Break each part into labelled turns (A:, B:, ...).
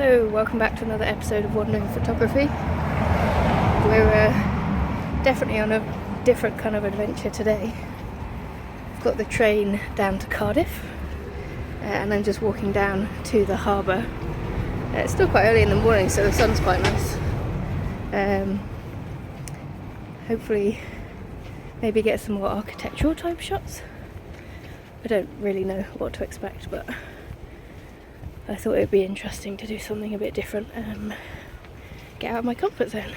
A: Hello, welcome back to another episode of Wandering Photography. We're definitely on a different kind of adventure today. I've got the train down to Cardiff and I'm just walking down to the harbour. It's still quite early in the morning, so the sun's quite nice. Hopefully maybe get some more architectural type shots. I don't really know what to expect, but I thought it would be interesting to do something a bit different, get out of my comfort zone.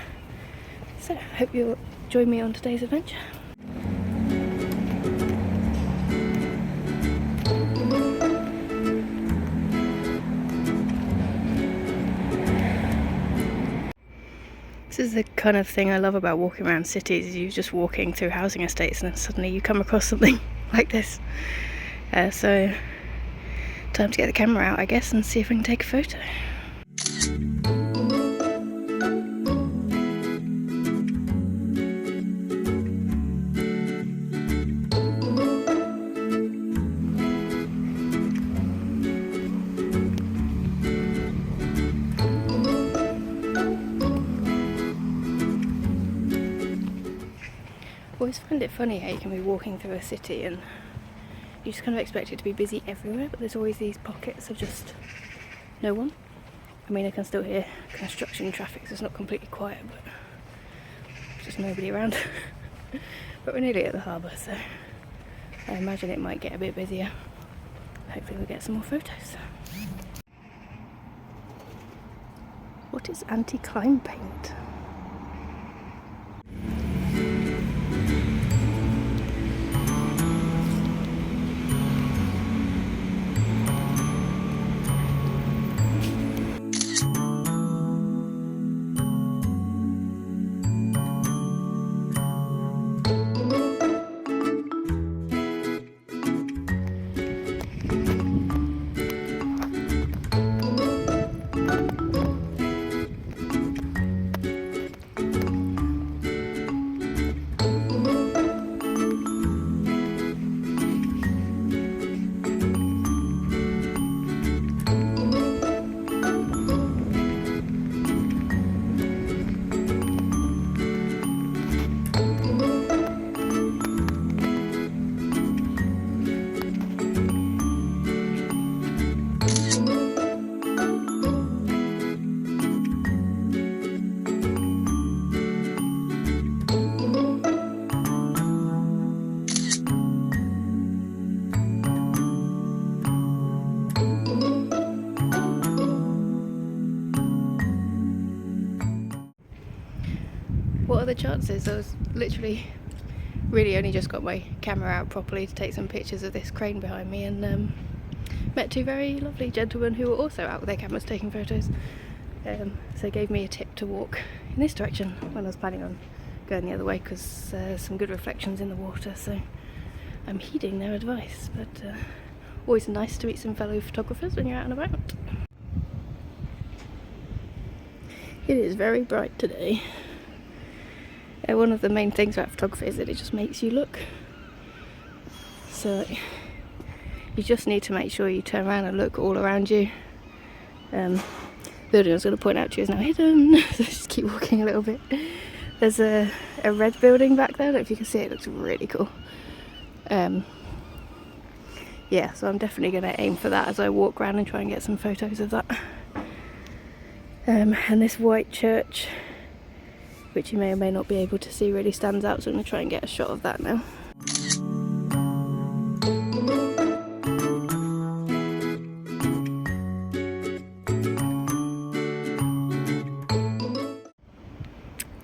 A: So I hope you'll join me on today's adventure. This is the kind of thing I love about walking around cities. You're just walking through housing estates and then suddenly you come across something like this. So time to get the camera out, I guess, and see if we can take a photo. I always find it funny how you can be walking through a city and you just kind of expect it to be busy everywhere, but there's always these pockets of just no one. I mean, I can still hear construction traffic, so it's not completely quiet, but just nobody around. But we're nearly at the harbour, so I imagine it might get a bit busier. Hopefully we'll get some more photos. What is anti-climb paint? What are the chances? I was literally really only just got my camera out properly to take some pictures of this crane behind me, and met two very lovely gentlemen who were also out with their cameras taking photos. So they gave me a tip to walk in this direction when I was planning on going the other way, because there's some good reflections in the water, so I'm heeding their advice. But always nice to meet some fellow photographers when you're out and about. It is very bright today. One of the main things about photography is that it just makes you look. So you just need to make sure you turn around and look all around you. The building I was going to point out to you is now hidden, so just keep walking a little bit. There's a red building back there. I don't know if you can see it, it looks really cool. Yeah, so I'm definitely going to aim for that as I walk around and try and get some photos of that. And this white church, which you may or may not be able to see, really stands out, so I'm going to try and get a shot of that now.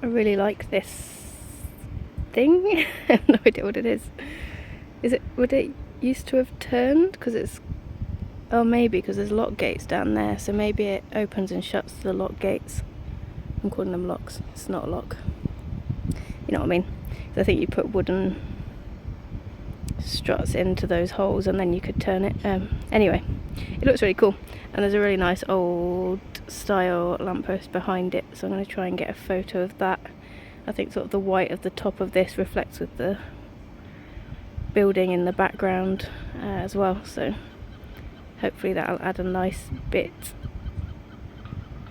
A: I really like this thing. I have no idea what it is. Would it used to have turned? Because it's, oh maybe, because there's lock gates down there, so maybe it opens and shuts the lock gates. I'm calling them locks. It's not a lock. You know what I mean? So I think you put wooden struts into those holes and then you could turn it. Anyway, it looks really cool. And there's a really nice old style lamppost behind it. So I'm going to try and get a photo of that. I think sort of the white of the top of this reflects with the building in the background as well. So hopefully that'll add a nice bit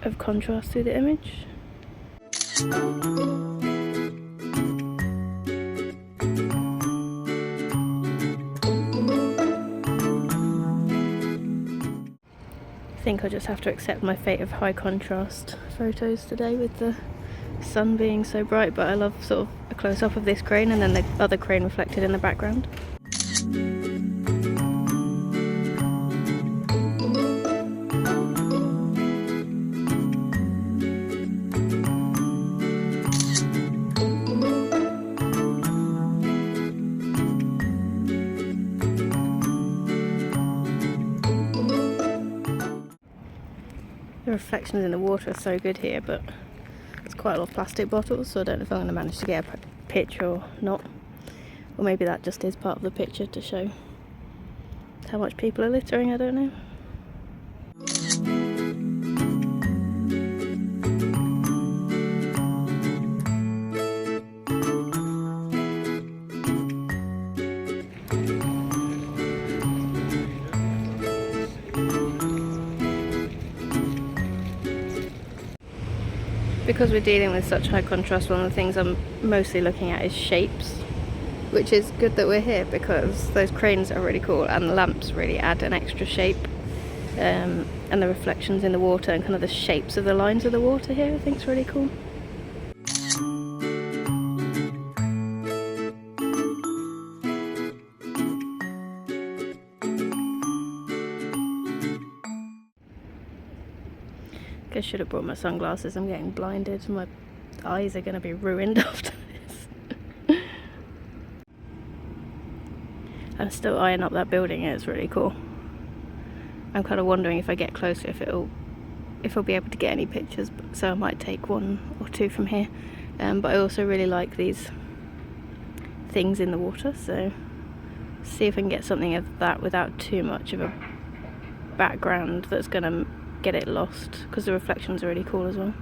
A: of contrast through the image. I think I'll just have to accept my fate of high contrast photos today with the sun being so bright, but I love sort of a close-up of this crane and then the other crane reflected in the background. The reflections in the water are so good here, but there's quite a lot of plastic bottles, so I don't know if I'm going to manage to get a picture or not. Or maybe that just is part of the picture to show how much people are littering, I don't know. Because we're dealing with such high contrast, one of the things I'm mostly looking at is shapes, which is good that we're here because those cranes are really cool and the lamps really add an extra shape, and the reflections in the water and kind of the shapes of the lines of the water here I think is really cool. I should have brought my sunglasses. I'm getting blinded. My eyes are going to be ruined after this. I'm still eyeing up that building. It's really cool. I'm kind of wondering if I get closer if I'll be able to get any pictures, so I might take one or two from here. But I also really like these things in the water, so see if I can get something of that without too much of a background that's going to get it lost, because the reflections are really cool as well.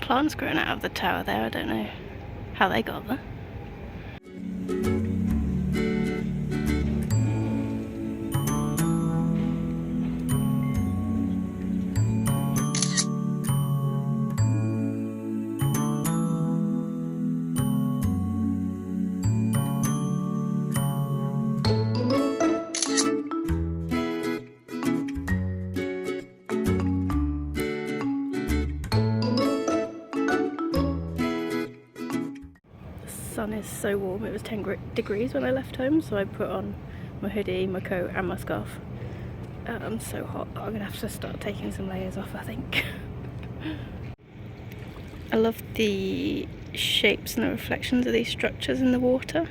A: Plants growing out of the tower there, I don't know how they got there. The sun is so warm. It was 10 degrees when I left home, so I put on my hoodie, my coat and my scarf. I'm so hot. I'm gonna have to start taking some layers off, I think. I love the shapes and the reflections of these structures in the water.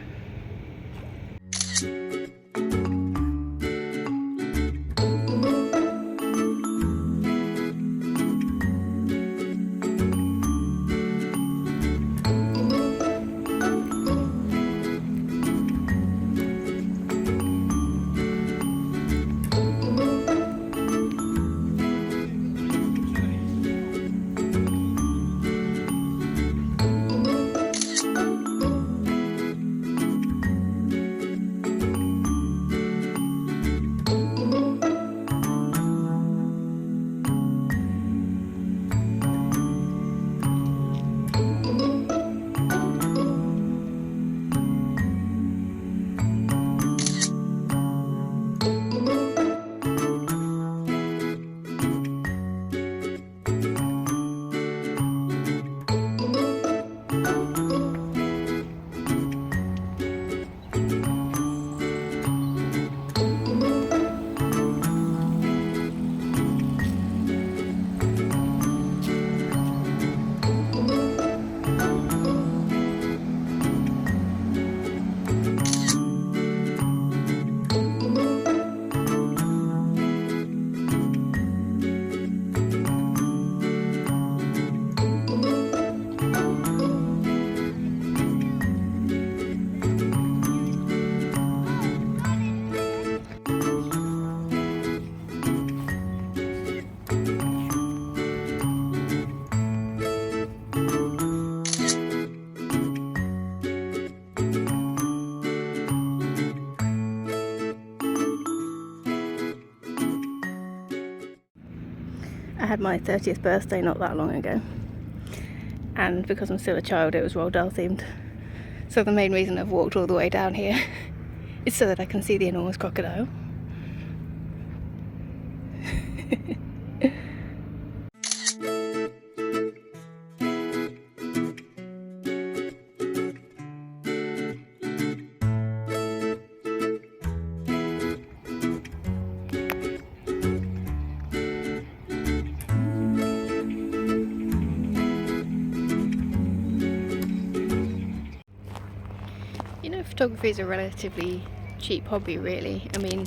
A: had my 30th birthday not that long ago, and because I'm still a child it was Roald Dahl themed. So the main reason I've walked all the way down here is so that I can see the enormous crocodile. You know, photography is a relatively cheap hobby really. I mean,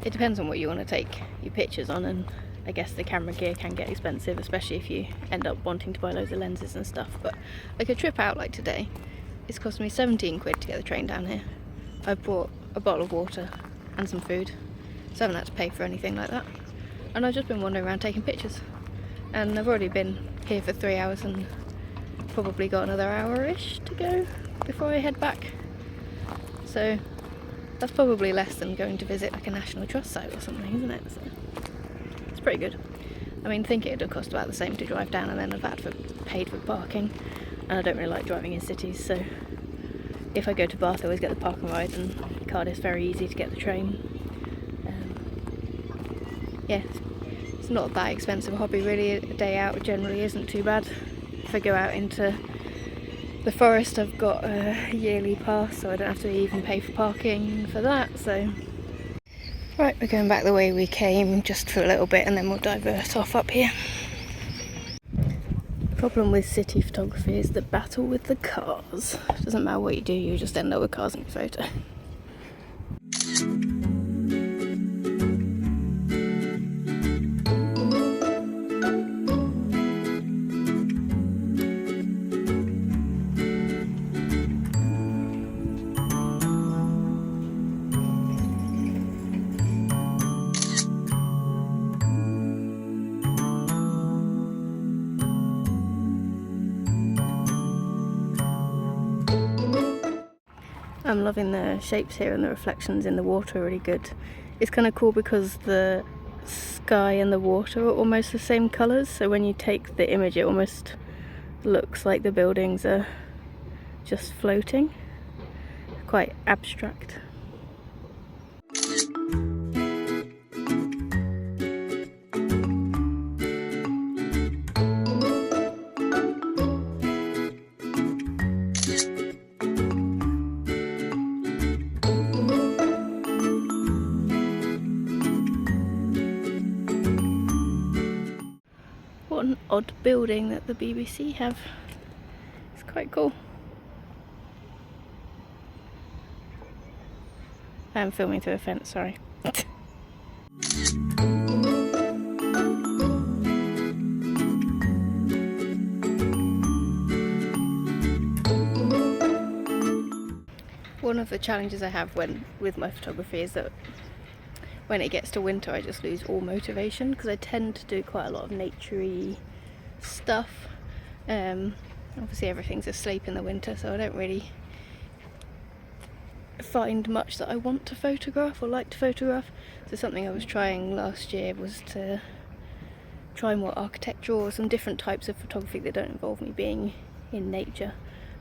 A: it depends on what you want to take your pictures on, and I guess the camera gear can get expensive, especially if you end up wanting to buy loads of lenses and stuff. But like a trip out like today, it's cost me 17 quid to get the train down here. I bought a bottle of water and some food, so I haven't had to pay for anything like that. And I've just been wandering around taking pictures. And I've already been here for 3 hours and probably got another hour-ish to go before I head back. So that's probably less than going to visit like a National Trust site or something, isn't it? So it's pretty good. I mean, think it'd have cost about the same to drive down, and then I've paid for parking. And I don't really like driving in cities, so if I go to Bath I always get the park and ride, and Cardiff's very easy to get the train. Yeah, it's not that expensive a hobby really. A day out generally isn't too bad. If I go out into the forest I've got a yearly pass, so I don't have to even pay for parking for that. So right, we're going back the way we came just for a little bit and then we'll divert off up here. The problem with city photography is the battle with the cars. It doesn't matter what you do, you just end up with cars in your photo. I'm loving the shapes here, and the reflections in the water are really good. It's kind of cool because the sky and the water are almost the same colours, so when you take the image it almost looks like the buildings are just floating. Quite abstract. What an odd building that the BBC have. It's quite cool. I am filming through a fence, sorry. One of the challenges I have with my photography is that when it gets to winter I just lose all motivation, because I tend to do quite a lot of naturey stuff. Obviously everything's asleep in the winter, so I don't really find much that I want to photograph or like to photograph. So something I was trying last year was to try more architectural or some different types of photography that don't involve me being in nature.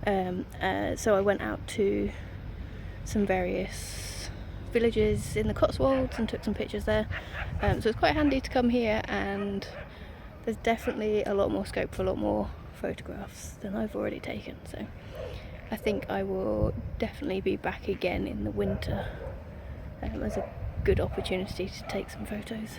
A: So I went out to some various villages in the Cotswolds and took some pictures there. So it's quite handy to come here, and there's definitely a lot more scope for a lot more photographs than I've already taken. So I think I will definitely be back again in the winter as a good opportunity to take some photos.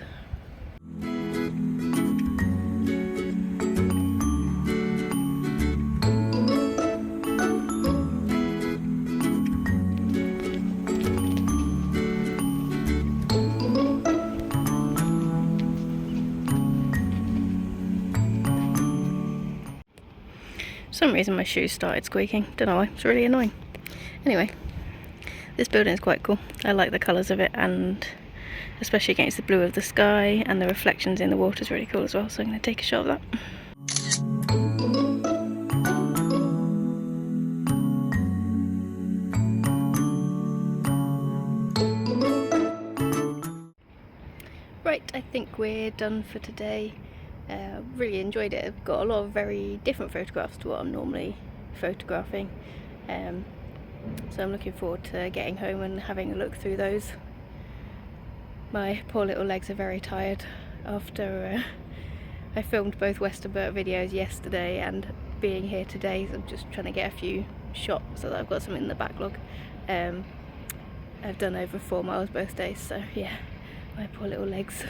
A: For some reason my shoes started squeaking, don't know why, it's really annoying. Anyway, this building is quite cool. I like the colours of it, and especially against the blue of the sky, and the reflections in the water is really cool as well, so I'm going to take a shot of that. Right, I think we're done for today. Really enjoyed it. I've got a lot of very different photographs to what I'm normally photographing, so I'm looking forward to getting home and having a look through those. My poor little legs are very tired after I filmed both Westernbert videos yesterday and being here today, so I'm just trying to get a few shots so that I've got some in the backlog. I've done over 4 miles both days, so yeah, my poor little legs.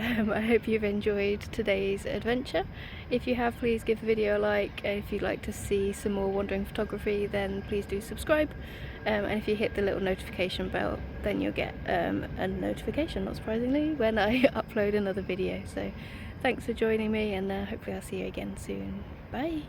A: I hope you've enjoyed today's adventure. If you have, please give the video a like. If you'd like to see some more wandering photography, then please do subscribe. And if you hit the little notification bell, then you'll get a notification, not surprisingly, when I upload another video. So thanks for joining me, and hopefully I'll see you again soon. Bye!